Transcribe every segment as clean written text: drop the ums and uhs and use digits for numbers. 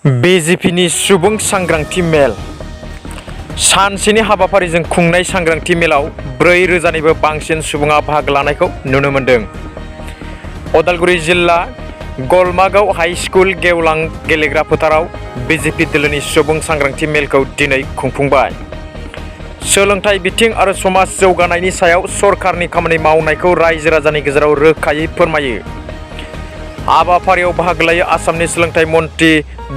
BJPनि सुबुं सांग्रांथि मेल सानसेनि हाबाफारिजों खुंनाय सांग्रांथि मेलाव 4,000निबो बांसिन सुबुङा बाहागो लानायखौ नुनो मोन्दों। उदालगुरि जिल्ला गलमागाव हाई स्कुल गेवलां गेलेग्रा फोथाराव BJP दोलोनि सुबुं सांग्रांथि मेलखौ दिनै खुंफुंबाय। सोलोंथाइ बिथिं आरो समाज जौगानायनि सायाव सरकारनि खामानि मावनायखौ रायजो राजानि गेजेराव रोखायै फोरमायो। हाबाफारियाव बाहागो लायो आसामनि सोलोंथाइ मन्त्रि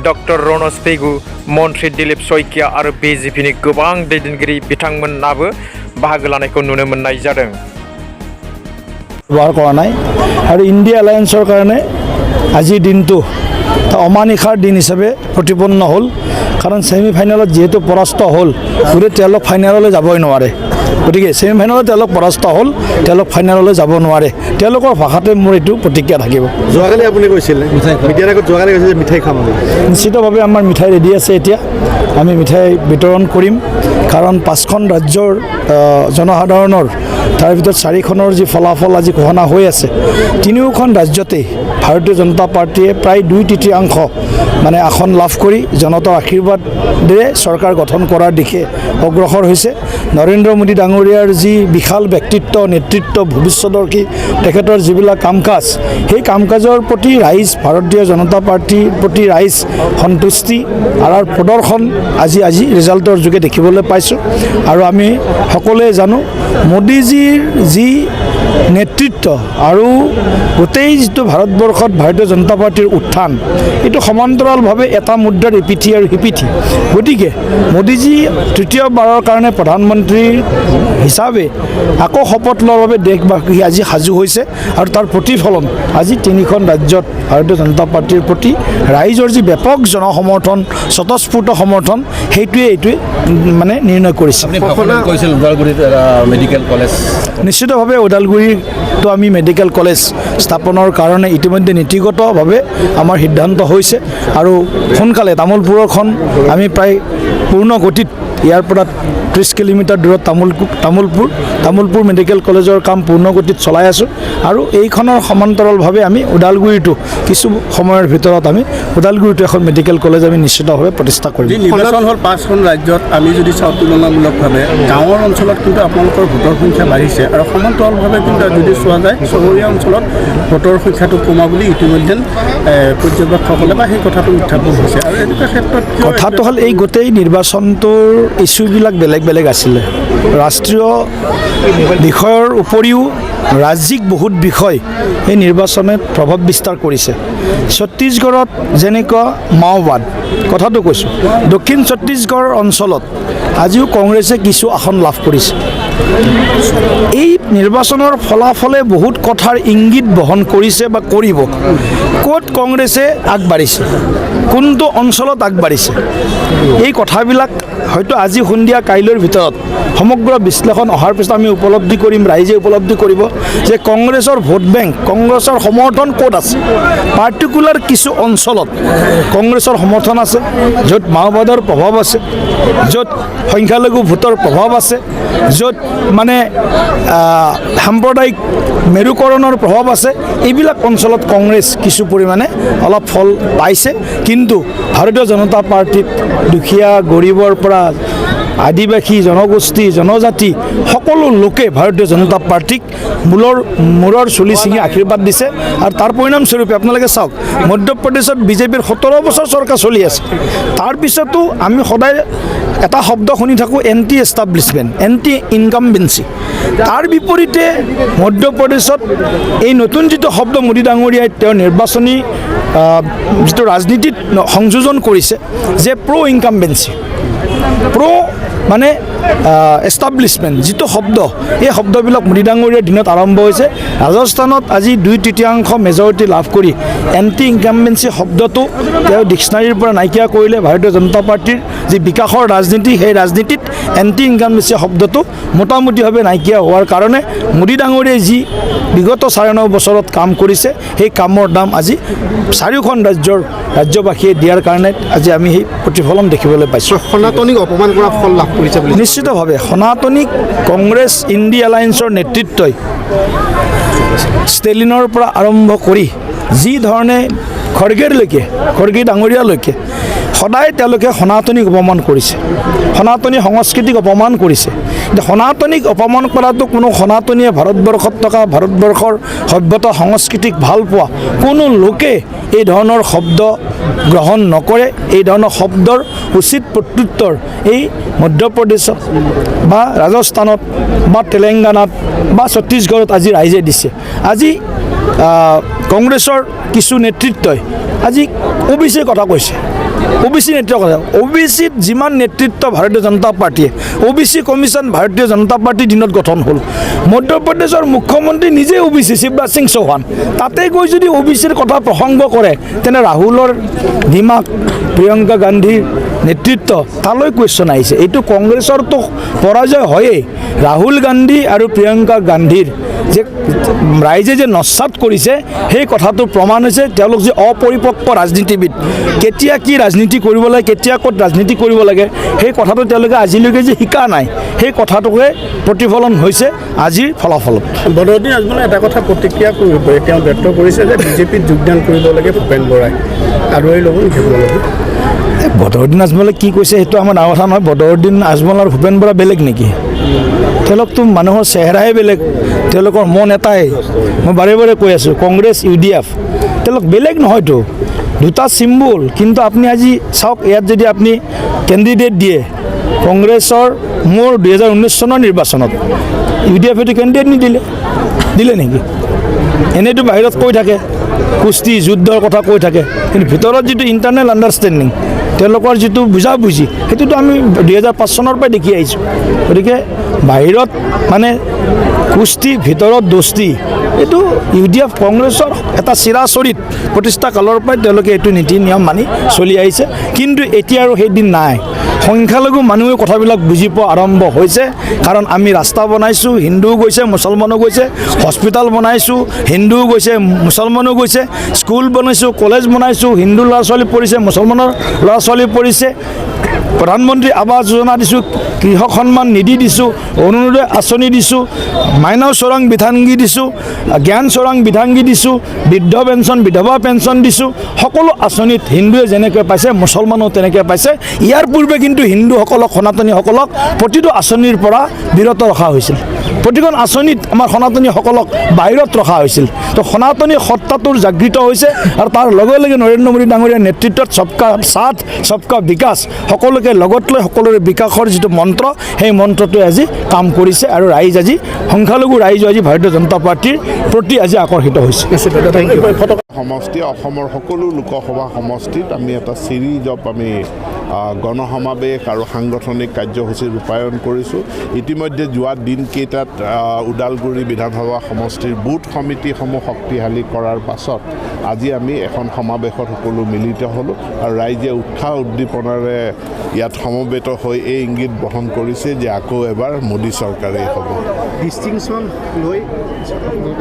डक्टर रनज पेगु, मन्त्रि दिलीप शइकिया आरो BJPनि गोबां दैदेनगिरि बिथांमोनाबो बाहागो लानायखौ नुनो मोननाय जादों। ব্যৱহাৰ কৰা নাই আৰু ইণ্ডিয়া এলায়েন্সৰ কাৰণে আজিৰ দিনটো অমানিশাৰ দিন হিচাপে প্ৰতিপন্ন হ'ল। কাৰণ ছেমি ফাইনেলত যিহেতু পৰাস্ত হ'ল, গতিকে তেওঁলোক ফাইনেললৈ যাবই নোৱাৰে। গতিকে ছেমি ফাইনেলত তেওঁলোক পৰাস্ত হ'ল, তেওঁলোক ফাইনেললৈ যাব নোৱাৰে। তেওঁলোকৰ ভাষাতে মোৰ এইটো প্ৰতিক্ৰিয়া থাকিব। যোৱাকালি আপুনি কৈছিলে মিডিয়াৰ আগত যোৱাকালি কৈছে যে মিঠাই খাম আমি। নিশ্চিতভাৱে আমাৰ মিঠাই ৰেডি আছে। এতিয়া আমি মিঠাই বিতৰণ কৰিম, কাৰণ 5খন ৰাজ্যৰ জনসাধাৰণৰ তাৰ ভিতৰত 4খনৰ যি ফলাফল আজি ঘোষণা হৈ আছে, 3খন ৰাজ্যতেই ভাৰতীয় জনতা পাৰ্টীয়ে প্ৰায় 2/3 মানে আসন লাভ কৰি জনতাৰ আশীৰ্বাদেৰে চৰকাৰ গঠন কৰাৰ দিশে অগ্ৰসৰ হৈছে। নৰেন্দ্ৰ মোদী ডাঙৰীয়াৰ যি বিশাল ব্যক্তিত্ব, নেতৃত্ব, ভৱিষ্যদৰ্শী তেখেতৰ যিবিলাক কাম কাজ, সেই কাম কাজৰ প্ৰতি ৰাইজ, ভাৰতীয় জনতা পাৰ্টীৰ প্ৰতি ৰাইজ সন্তুষ্টি আৰু প্ৰদৰ্শন আজি ৰিজাল্টৰ যোগে দেখিবলৈ পাইছোঁ। আৰু আমি সকলোৱে জানো মোদীজীৰ যি নেতৃত্ব আৰু গোটেই যিটো ভাৰতবৰ্ষত ভাৰতীয় জনতা পাৰ্টীৰ উত্থান, এইটো সমান্তৰালভাৱে এটা মুদ্ৰাৰ ইপিঠি আৰু সিপিঠি। গতিকে মোদীজী তৃতীয়বাৰৰ কাৰণে প্ৰধানমন্ত্ৰী হিচাপে আকৌ শপত লোৱাৰ বাবে দেশবাসী আজি সাজু হৈছে। আৰু তাৰ প্ৰতিফলন আজি 3খন ৰাজ্যত ভাৰতীয় জনতা পাৰ্টীৰ প্ৰতি ৰাইজৰ যি ব্যাপক জনসমৰ্থন, স্বতঃস্ফূৰ্ত সমৰ্থন, এইটোৱে মানে নিৰ্ণয় কৰিছে। নিশ্চিতভাৱে ওদালগুৰিতো আমি মেডিকেল কলেজ স্থাপনৰ কাৰণে ইতিমধ্যে নীতিগতভাৱে আমাৰ সিদ্ধান্ত হৈছে। আৰু সোনকালে তামোলপুৰখন আমি প্ৰায় পূৰ্ণ গতিত ইয়াৰ পৰা 30 কিলোমিটাৰ দূৰত তামোলপুৰ মেডিকেল কলেজৰ কাম পূৰ্ণ গতিত চলাই আছোঁ। আৰু এইখনৰ সমান্তৰালভাৱে আমি ওদালগুৰিতো কিছু সময়ৰ ভিতৰত আমি ওদালগুৰিতো এখন মেডিকেল কলেজ আমি নিশ্চিতভাৱে প্ৰতিষ্ঠা কৰিম। নিৰ্বাচন হ'ল 5খন ৰাজ্যত। আমি যদি চাওঁ তুলনামূলকভাৱে গাঁৱৰ অঞ্চলত কিন্তু আপোনালোকৰ ভোটৰ সংখ্যা বাঢ়িছে, আৰু সমান্তৰালভাৱে কিন্তু যদি চোৱা যায় চহৰীয়া অঞ্চলত ভোটৰ সংখ্যাটো কমা বুলি ইতিমধ্যে পৰ্যবেক্ষকসকলে বা সেই কথাটো উত্থাপন হৈছে। আৰু এনেকুৱা ক্ষেত্ৰত কথাটো হ'ল এই গোটেই নিৰ্বাচনটোৰ ইছ্যুবিলাক বেলেগ আছিলে। ৰাষ্ট্ৰীয় বিষয়ৰ উপৰিও ৰাজ্যিক বহুত বিষয় এই নিৰ্বাচনত প্ৰভাৱ বিস্তাৰ কৰিছে। ছত্তীশগড়ত যেনেকুৱা মাওবাদ, কথাটো কৈছোঁ, দক্ষিণ ছত্তীশগড় অঞ্চলত আজিও কংগ্ৰেছে কিছু আসন লাভ কৰিছে। এই নিৰ্বাচনৰ ফলাফলে বহুত কথাৰ ইংগিত বহন কৰিছে বা কৰিব। ক'ত কংগ্ৰেছে আগবাঢ়িছে, কোনটো অঞ্চলত আগবাঢ়িছে, এই কথাবিলাক হয়তো আজি সন্ধিয়া কাইলৈৰ ভিতৰত সমগ্ৰ বিশ্লেষণ অহাৰ পিছত আমি উপলব্ধি কৰিম, ৰাইজে উপলব্ধি কৰিব যে কংগ্ৰেছৰ ভোট বেংক, কংগ্ৰেছৰ সমৰ্থন ক'ত আছে। পাৰ্টিকুলাৰ কিছু অঞ্চলত কংগ্ৰেছৰ সমৰ্থন আছে, য'ত মাওবাদৰ প্ৰভাৱ আছে, য'ত সংখ্যালঘু ভোটৰ প্ৰভাৱ আছে, য'ত মানে সাম্প্ৰদায়িক মেৰুকৰণৰ প্ৰভাৱ আছে। এইবিলাক অঞ্চলত কংগ্ৰেছ কিছু পৰিমাণে অলপ ফল পাইছে। কিন্তু ভাৰতীয় জনতা পাৰ্টীত দুখীয়া গৰীবৰ পৰা আদিবাসী, জনগোষ্ঠী, জনজাতি সকলো লোকে ভাৰতীয় জনতা পাৰ্টীক মূৰৰ চুলি ছিঙি আশীৰ্বাদ দিছে। আৰু তাৰ পৰিণামস্বৰূপে আপোনালোকে চাওক, মধ্যপ্ৰদেশত BJPৰ 17 বছৰ চৰকাৰ চলি আছে। তাৰপিছতো আমি সদায় এটা শব্দ শুনি থাকোঁ, এণ্টি এষ্টাব্লিছমেণ্ট, এণ্টি ইনকামবেঞ্চি। তাৰ বিপৰীতে মধ্যপ্ৰদেশত এই নতুন যিটো শব্দ মোদী ডাঙৰীয়াই তেওঁৰ নিৰ্বাচনী যিটো ৰাজনীতিত সংযোজন কৰিছে যে প্ৰ' ইনকামবেঞ্চি, মানে এষ্টাব্লিছমেণ্ট যিটো শব্দ, এই শব্দবিলাক মোদী ডাঙৰীয়াৰ দিনত আৰম্ভ হৈছে। ৰাজস্থানত আজি 2/3 মেজৰিটি লাভ কৰি এণ্টি ইনকামবেঞ্চি শব্দটো তেওঁ ডিক্সনাৰীৰ পৰা নাইকিয়া কৰিলে। ভাৰতীয় জনতা পাৰ্টীৰ যি বিকাশৰ ৰাজনীতি, সেই ৰাজনীতিত এণ্টি ইনকামবেঞ্চি শব্দটো মোটামুটিভাৱে নাইকিয়া হোৱাৰ কাৰণে মোদী ডাঙৰীয়াই যি বিগত 9.5 বছৰত কাম কৰিছে, সেই কামৰ দাম আজি 4খন ৰাজ্যবাসীয়ে দিয়াৰ কাৰণে আজি আমি সেই প্ৰতিফলন দেখিবলৈ পাইছোঁ। সনাতনীক অপমান কৰা ফল লাভ কৰিছে বুলি নিশ্চিতভাৱে সনাতনীক কংগ্ৰেছ ইণ্ডিয়া এলায়েন্সৰ নেতৃত্বই ষ্টেলিনৰ পৰা আৰম্ভ কৰি যি ধৰণে খড়গেলৈকে, খড়গে ডাঙৰীয়ালৈকে সদায় তেওঁলোকে সনাতনীক অপমান কৰিছে, সনাতনী সংস্কৃতিক অপমান কৰিছে। কিন্তু সনাতনীক অপমান কৰাটো কোনো সনাতনীয়ে ভাৰতবৰ্ষত থকা ভাৰতবৰ্ষৰ সভ্যতা সংস্কৃতিক ভাল পোৱা কোনো লোকে এই ধৰণৰ শব্দ গ্ৰহণ নকৰে। এই ধৰণৰ শব্দৰ উচিত প্ৰত্যুত্তৰ এই মধ্যপ্ৰদেশত বা ৰাজস্থানত বা তেলেংগানাত বা ছত্তীশগড়ত আজি ৰাইজে দিছে। আজি কংগ্ৰেছৰ কিছু নেতৃত্বই আজি OBCৰ কথা কৈছে, OBC নেতৃত্বৰ কথা। OBCত যিমান নেতৃত্ব ভাৰতীয় জনতা পাৰ্টীয়ে, OBC কমিশ্যন ভাৰতীয় জনতা পাৰ্টীৰ দিনত গঠন হ'ল। মধ্যপ্ৰদেশৰ মুখ্যমন্ত্ৰী নিজে OBC শিৱৰাজ সিং চৌহান, তাতে গৈ যদি OBCৰ কথা প্ৰসংগ কৰে তেনে ৰাহুলৰ দিমাগ, প্ৰিয়ংকা গান্ধীৰ নেতৃত্ব তালৈ কুৱেশ্যন আহিছে। এইটো কংগ্ৰেছৰতো পৰাজয় হয়েই। ৰাহুল গান্ধী আৰু প্ৰিয়ংকা গান্ধীৰ যে ৰাইজে যে নস্বাত কৰিছে সেই কথাটো প্ৰমাণ হৈছে তেওঁলোক যে অপৰিপক্ক ৰাজনীতিবিদ। কেতিয়া কি ৰাজনীতি কৰিব লাগে, কেতিয়া ক'ত ৰাজনীতি কৰিব লাগে সেই কথাটো তেওঁলোকে আজিলৈকে যে শিকা নাই, সেই কথাটোকে প্ৰতিফলন হৈছে আজিৰ ফলাফলত। বদৰুদ্দিন আজমলে এটা কথা প্ৰতিক্ৰিয়া তেওঁ ব্যক্ত কৰিছে যে বিজেপিত যোগদান কৰিব লাগে ভূপেন বৰাই, আদৰি ল'ব নেকি? বদৰুদ্দিন আজমলে কি কৈছে সেইটো আমাৰ ডাঙৰ কথা নহয়। বদৰুদ্দিন আজমল আৰু ভূপেন বৰা বেলেগ নেকি? তেওঁলোকতো মানুহৰ চেহেৰাই বেলেগ, তেওঁলোকৰ মন এটাই। মই বাৰে বাৰে কৈ আছোঁ, কংগ্ৰেছ UDF তেওঁলোক বেলেগ নহয়তো, দুটা চিম্বল। কিন্তু আপুনি আজি চাওক, ইয়াত যদি আপুনি কেণ্ডিডেট দিয়ে কংগ্ৰেছৰ মোৰ 2019 চনৰ নিৰ্বাচনত UDF-এটো কেণ্ডিডেট নিদিলে, দিলে নেকি? এনেইতো বাহিৰত কৈ থাকে, কুস্তি যুদ্ধৰ কথা কৈ থাকে, কিন্তু ভিতৰত যিটো ইণ্টাৰনেল আণ্ডাৰষ্টেণ্ডিং তেওঁলোকৰ যিটো বুজাবুজি সেইটোতো আমি 2005 চনৰ পৰাই দেখি আহিছোঁ। গতিকে বাহিৰত মানে কুস্তি, ভিতৰত দোস্তি, এইটো UDF কংগ্ৰেছৰ এটা চিৰাচৰিত প্ৰতিষ্ঠা কালৰ পৰাই তেওঁলোকে এইটো নীতি নিয়ম মানি চলি আহিছে। কিন্তু এতিয়া আৰু সেইদিন নাই। সংখ্যালঘু মানুহে কথাবিলাক বুজি পোৱা আৰম্ভ হৈছে, কাৰণ আমি ৰাস্তা বনাইছোঁ, হিন্দুও গৈছে, মুছলমানো গৈছে, হস্পিটেল বনাইছোঁ, হিন্দুও গৈছে, মুছলমানো গৈছে, স্কুল বনাইছোঁ, কলেজ বনাইছোঁ, হিন্দু ল'ৰা ছোৱালী পঢ়িছে, মুছলমানৰ ল'ৰা ছোৱালী পঢ়িছে, প্ৰধানমন্ত্ৰী আৱাস যোজনা দিছোঁ, কৃষক সন্মান নিধি দিছোঁ, অৰুণোদয় আঁচনি দিছোঁ, মাইনাও চোৰাং বিধাংগী দিছোঁ, জ্ঞান চোৰাং বিধাংগী দিছোঁ, বৃদ্ধ পেঞ্চন, বিধৱা পেঞ্চন দিছোঁ। সকলো আঁচনিত হিন্দুৱে যেনেকৈ পাইছে মুছলমানেও তেনেকৈ পাইছে। ইয়াৰ পূৰ্বে কিন্তু হিন্দুসকলক, সনাতনীসকলক প্ৰতিটো আঁচনিৰ পৰা বিৰত ৰখা হৈছিল। প্ৰতিখন আঁচনিত আমাৰ সনাতনীসকলক বাহিৰত ৰখা হৈছিল। তো সনাতনী সত্তাটোৰ জাগৃত হৈছে আৰু তাৰ লগে লগে নৰেন্দ্ৰ মোদী ডাঙৰীয়াৰ নেতৃত্বত সবকা সাথ সবকা বিকাশ, সকলোকে লগত লৈ সকলোৰে বিকাশৰ যিটো মন্ত্ৰ সেই মন্ত্ৰটোৱে আজি কাম কৰিছে আৰু ৰাইজ আজি, সংখ্যালঘু ৰাইজ আজি ভাৰতীয় জনতা পাৰ্টীৰ প্ৰতি আজি আকৰ্ষিত হৈছে। সমষ্টি, অসমৰ সকলো লোকসভা সমষ্টিত আমি এটা ছিৰিজ অফ আমি গণসমাৱেশ আৰু সাংগঠনিক কাৰ্যসূচী ৰূপায়ণ কৰিছোঁ। ইতিমধ্যে যোৱা দিনকেইটাত ওদালগুৰি বিধানসভা সমষ্টিৰ বুথ সমিতিসমূহ শক্তিশালী কৰাৰ পাছত আজি আমি এখন সমাৱেশত সকলো মিলিত হ'লোঁ আৰু ৰাইজে উৎসাহ উদ্দীপনাৰে ইয়াত সমবেত হৈ এই ইংগিত বহন কৰিছে যে আকৌ এবাৰ মোদী চৰকাৰেই হ'ব। ডিষ্টিংশ্যন লৈ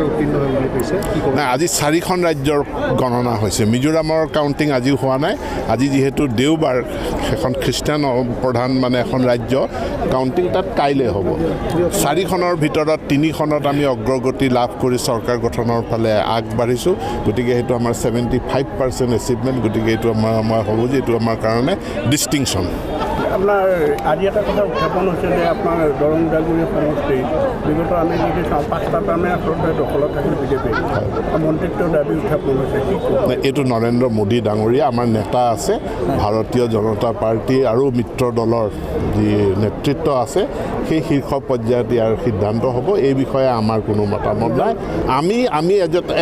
উত্তীৰ্ণ হয় বুলি কৈছে। নাই, আজি 4খন ৰাজ্যৰ গণনা হৈছে। মিজোৰামৰ কাউণ্টিং আজিও হোৱা নাই। আজি যিহেতু দেওবাৰ, এখন খ্ৰীষ্টান প্ৰধান মানে এখন ৰাজ্য, কাউণ্টিং তাত কাইলৈ হ'ব। 4খনৰ ভিতৰত 3খনত আমি অগ্ৰগতি লাভ কৰি চৰকাৰ গঠনৰ ফালে আগবাঢ়িছোঁ। গতিকে সেইটো আমাৰ 75% এচিভমেণ্ট। গতিকে এইটো আমাৰ হ'ব যে এইটো আমাৰ কাৰণে ডিষ্টিংশ্যন। আপোনাৰ আজি এটা কথা উত্থাপন হৈছে যে আপোনাৰ দৰং ওদালগুৰি সমষ্টি বিগত আমি যদি চাওঁ 5টা টাৰ্মে আচলতে দখলত থাকিল বিজেপি, মন্ত্ৰিত্বৰ দাবী উত্থাপন হৈছে। এইটো নৰেন্দ্ৰ মোদী ডাঙৰীয়া আমাৰ নেতা আছে, ভাৰতীয় জনতা পাৰ্টী আৰু মিত্ৰ দলৰ যি নেতৃত্ব আছে সেই শীৰ্ষ পৰ্যায়ত ইয়াৰ সিদ্ধান্ত হ'ব। এই বিষয়ে আমাৰ কোনো মতামত নাই। আমি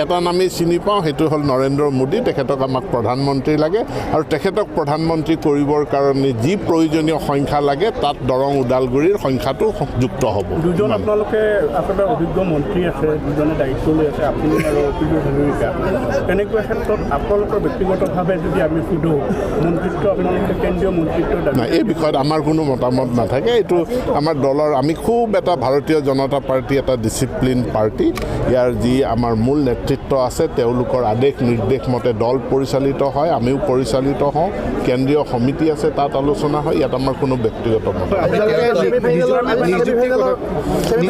এটা নামেই চিনি পাওঁ, সেইটো হ'ল নৰেন্দ্ৰ মোদী। তেখেতক আমাক প্ৰধানমন্ত্ৰী লাগে আৰু তেখেতক প্ৰধানমন্ত্ৰী কৰিবৰ কাৰণে যি প্ৰয়োজনীয় সংখ্যা লাগে তাত দৰং ওদালগুৰিৰ সংখ্যাটো যুক্ত হ'ব। দুজন আপোনালোকে আচলতে অভিজ্ঞ মন্ত্ৰী আছে, দুজনে দায়িত্ব লৈ আছে, আপুনি আৰু পীযুষ হাজৰিকা। তেনেকুৱা ক্ষেত্ৰত আপোনালোকৰ ব্যক্তিগতভাৱে যদি আমি সোধোঁ, মন্ত্ৰিত্ব আপোনালোকে কেন্দ্ৰীয় মন্ত্ৰিত্ব নাই, এই বিষয়ত আমাৰ কোনো মতামত নাথাকে। এইটো আমাৰ দলৰ, আমি খুব এটা ভাৰতীয় জনতা পাৰ্টী এটা ডিচিপ্লিন পাৰ্টী। ইয়াৰ যি আমাৰ মূল নেতৃত্ব আছে তেওঁলোকৰ আদেশ নিৰ্দেশ মতে দল পৰিচালিত হয়, আমিও পৰিচালিত হওঁ। কেন্দ্ৰীয় সমিতি আছে, তাত আলোচনা হয়। ইয়াত আমাৰ কোনো ব্যক্তিগত মত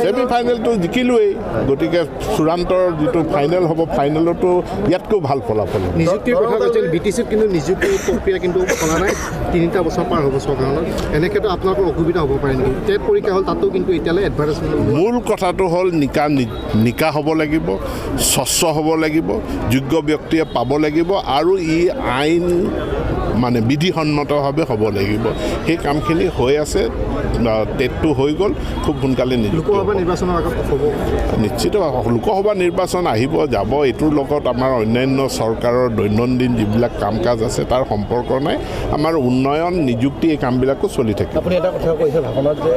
ছেমি ফাইনেলটো জিকিলোৱেই গতিকে চূড়ান্তৰ যিটো ফাইনেল হ'ব ফাইনেলতো ইয়াতকৈও ভাল ফলাফল হ'ব। নিযুক্তিৰ কথা কৈছিল BTCত কিন্তু নিযুক্তি প্ৰক্ৰিয়া কিন্তু কৰা নাই 3টা বছৰ পাৰ হ'ব চৰকাৰলৈ এনেক্ষেত্ৰত আপোনালোকৰ অসুবিধা হ'ব পাৰে নেকি? টেট পৰীক্ষা হ'ল তাতো কিন্তু এতিয়ালৈ এডভাৰটাইজমেণ্ট মূল কথাটো হ'ল নিকা হ'ব লাগিব, স্বচ্ছ হ'ব লাগিব, যোগ্য ব্যক্তিয়ে পাব লাগিব আৰু ই আইন মানে বিধিসন্মতভাৱে হ'ব লাগিব। সেই কামখিনি হৈ আছে, টেটটো হৈ গ'ল, খুব সোনকালে লোকসভা নিৰ্বাচনৰ আগত হ'ব নিশ্চিত লোকসভা নিৰ্বাচন আহিব যাব, এইটোৰ লগত আমাৰ অন্যান্য চৰকাৰৰ দৈনন্দিন যিবিলাক কাম কাজ আছে তাৰ সম্পৰ্ক নাই। আমাৰ উন্নয়ন নিযুক্তি এই কামবিলাকো চলি থাকে। আপুনি এটা কথা কৈছে ভাষণত যে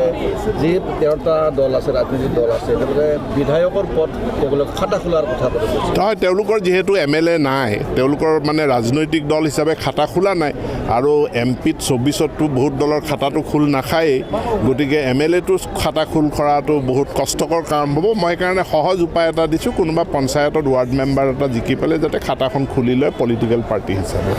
যি 13টা দল আছে ৰাজনৈতিক দল আছে তেওঁলোকে বিধায়কৰ পদ তেওঁলোকে খাটা খোলাৰ কথা কৈছে। নহয়, তেওঁলোকৰ যিহেতু MLA নাই, তেওঁলোকৰ মানে ৰাজনৈতিক দল হিচাপে খাটা খোলা নাই আৰু MPত 24ততো বহুত দলৰ খাটাটো খোল নাখায়েই, গতিকে MLAটো খাটা খোল কৰাটো বহুত কষ্টকৰ কাম হ'ব। মই সেইকাৰণে সহজ উপায় এটা দিছোঁ, কোনোবা পঞ্চায়তত ৱাৰ্ড মেম্বাৰ এটা জিকি পেলাই যাতে খাটাখন খুলি লয় পলিটিকেল পাৰ্টি হিচাপে।